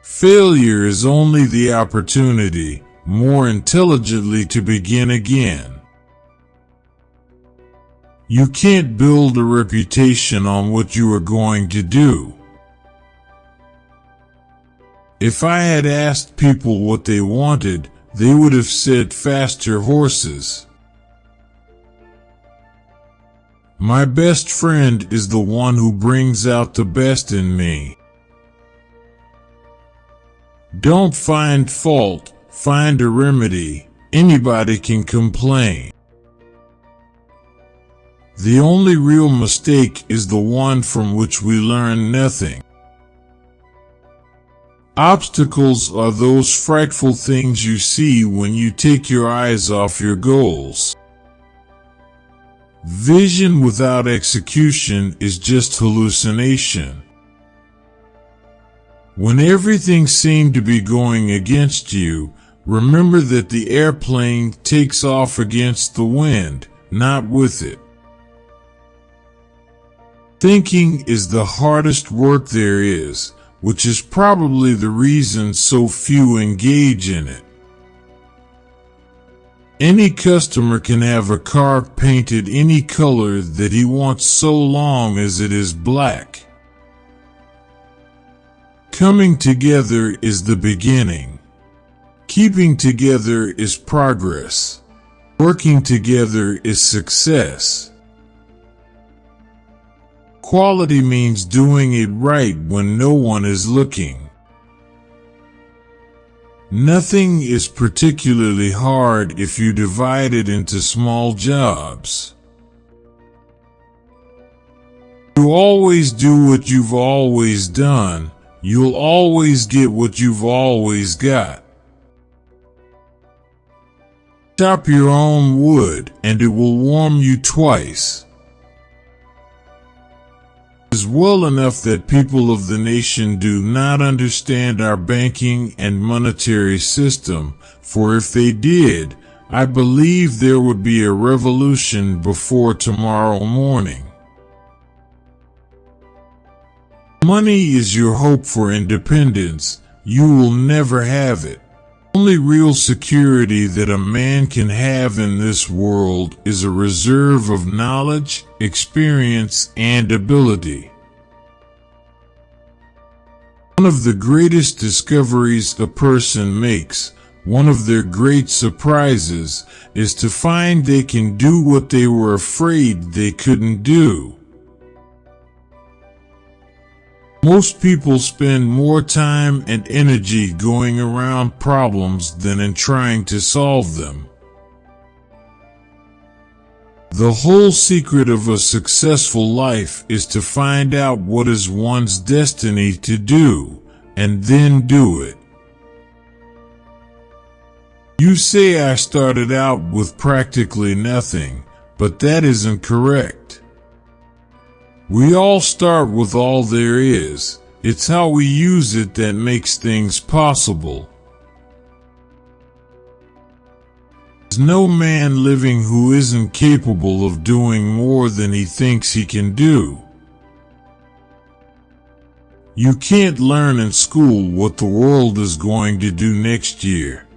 Failure is only the opportunity, more intelligently, to begin again. You can't build a reputation on what you are going to do. If I had asked people what they wanted, they would have said faster horses. My best friend is the one who brings out the best in me. Don't find fault, find a remedy. Anybody can complain. The only real mistake is the one from which we learn nothing. Obstacles are those frightful things you see when you take your eyes off your goals. Vision without execution is just hallucination. When everything seemed to be going against you, remember that the airplane takes off against the wind, not with it. Thinking is the hardest work there is, which is probably the reason so few engage in it. Any customer can have a car painted any color that he wants so long as it is black. Coming together is the beginning. Keeping together is progress. Working together is success. Quality means doing it right when no one is looking. Nothing is particularly hard if you divide it into small jobs. You always do what you've always done. You'll always get what you've always got. Chop your own wood, and it will warm you twice. It is well enough that people of the nation do not understand our banking and monetary system, for if they did, I believe there would be a revolution before tomorrow morning. Money is your hope for independence. You will never have it. Only real security that a man can have in this world is a reserve of knowledge, experience, and ability. One of the greatest discoveries a person makes, one of their great surprises, is to find they can do what they were afraid they couldn't do. Most people spend more time and energy going around problems than in trying to solve them. The whole secret of a successful life is to find out what is one's destiny to do, and then do it. You say I started out with practically nothing, but that isn't correct. We all start with all there is. It's how we use it that makes things possible. There's no man living who isn't capable of doing more than he thinks he can do. You can't learn in school what the world is going to do next year.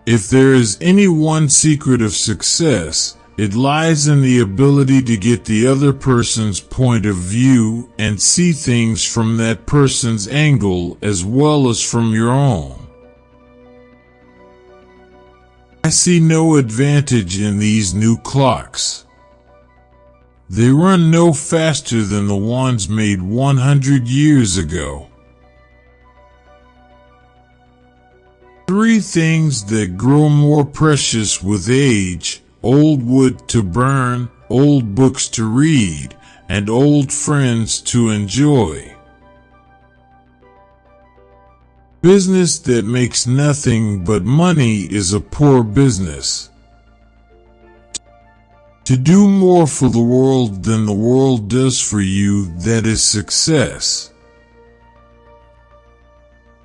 If there is any one secret of success, it lies in the ability to get the other person's point of view and see things from that person's angle as well as from your own. I see no advantage in these new clocks. They run no faster than the ones made 100 years ago. 3 things that grow more precious with age: old wood to burn, old books to read, and old friends to enjoy. Business that makes nothing but money is a poor business. To do more for the world than the world does for you, that is success.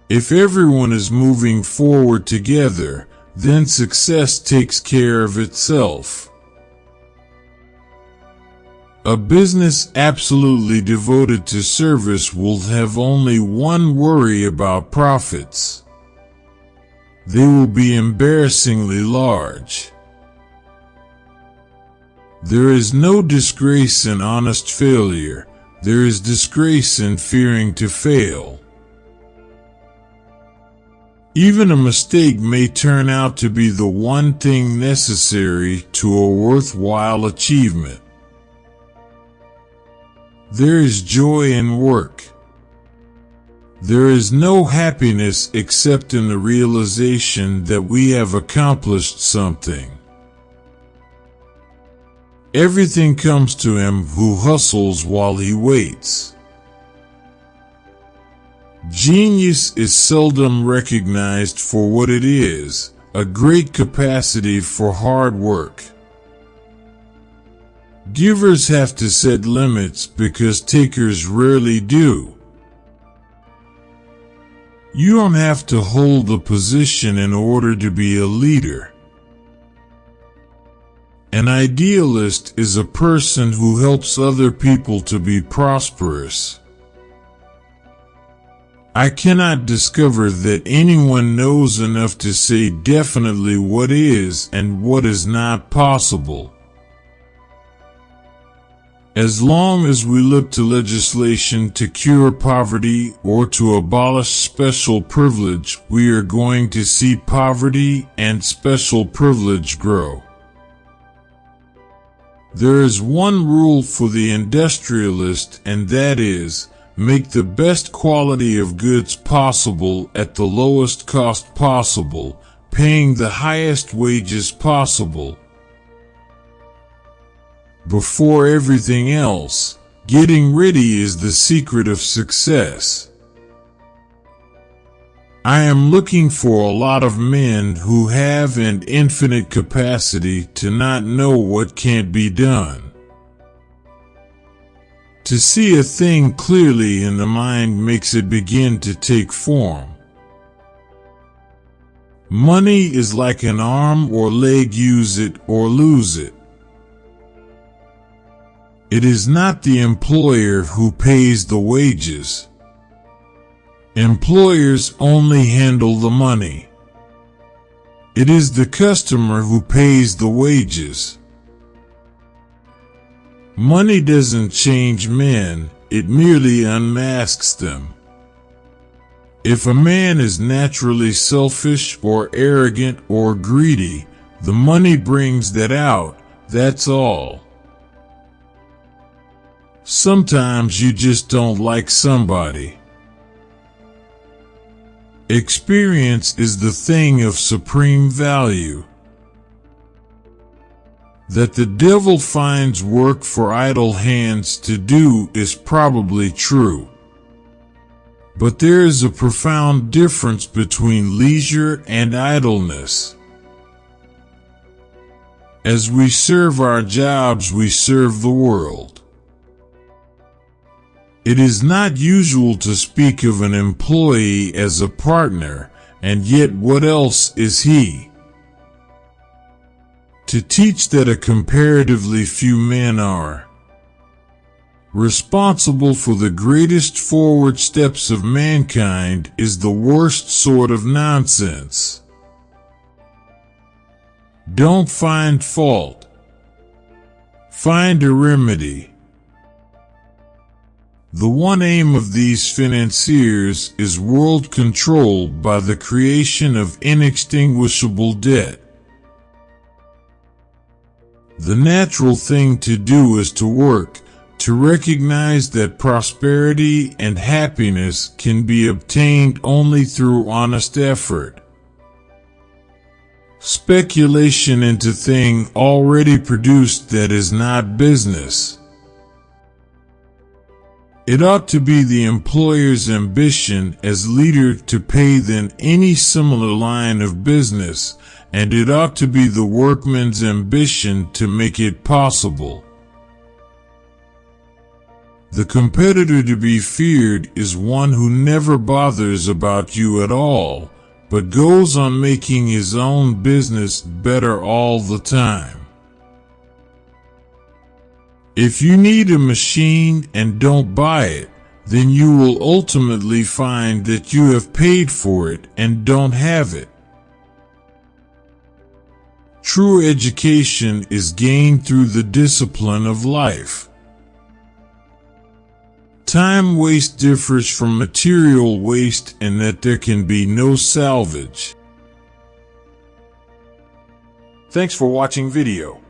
If everyone is moving forward together, then success takes care of itself. A business absolutely devoted to service will have only one worry about profits. They will be embarrassingly large. There is no disgrace in honest failure. There is disgrace in fearing to fail. Even a mistake may turn out to be the one thing necessary to a worthwhile achievement. There is joy in work. There is no happiness except in the realization that we have accomplished something. Everything comes to him who hustles while he waits. Genius is seldom recognized for what it is, a great capacity for hard work. Givers have to set limits because takers rarely do. You don't have to hold a position in order to be a leader. An idealist is a person who helps other people to be prosperous. I cannot discover that anyone knows enough to say definitely what is and what is not possible. As long as we look to legislation to cure poverty or to abolish special privilege, we are going to see poverty and special privilege grow. There is one rule for the industrialist, and that is, make the best quality of goods possible at the lowest cost possible, paying the highest wages possible. Before everything else, getting ready is the secret of success. I am looking for a lot of men who have an infinite capacity to not know what can't be done. To see a thing clearly in the mind makes it begin to take form. Money is like an arm or leg, use it or lose it. It is not the employer who pays the wages. Employers only handle the money. It is the customer who pays the wages. Money doesn't change men, it merely unmasks them. If a man is naturally selfish or arrogant or greedy, the money brings that out, that's all. Sometimes you just don't like somebody. Experience is the thing of supreme value. That the devil finds work for idle hands to do is probably true. But there is a profound difference between leisure and idleness. As we serve our jobs, we serve the world. It is not usual to speak of an employee as a partner, and yet what else is he? To teach that a comparatively few men are responsible for the greatest forward steps of mankind is the worst sort of nonsense. Don't find fault. Find a remedy. The one aim of these financiers is world control by the creation of inextinguishable debt. The natural thing to do is to work, to recognize that prosperity and happiness can be obtained only through honest effort. Speculation into thing already produced that is not business. It ought to be the employer's ambition as leader to pay than any similar line of business, and it ought to be the workman's ambition to make it possible. The competitor to be feared is one who never bothers about you at all, but goes on making his own business better all the time. If you need a machine and don't buy it, then you will ultimately find that you have paid for it and don't have it. True education is gained through the discipline of life. Time waste differs from material waste in that there can be no salvage. Thanks for watching video.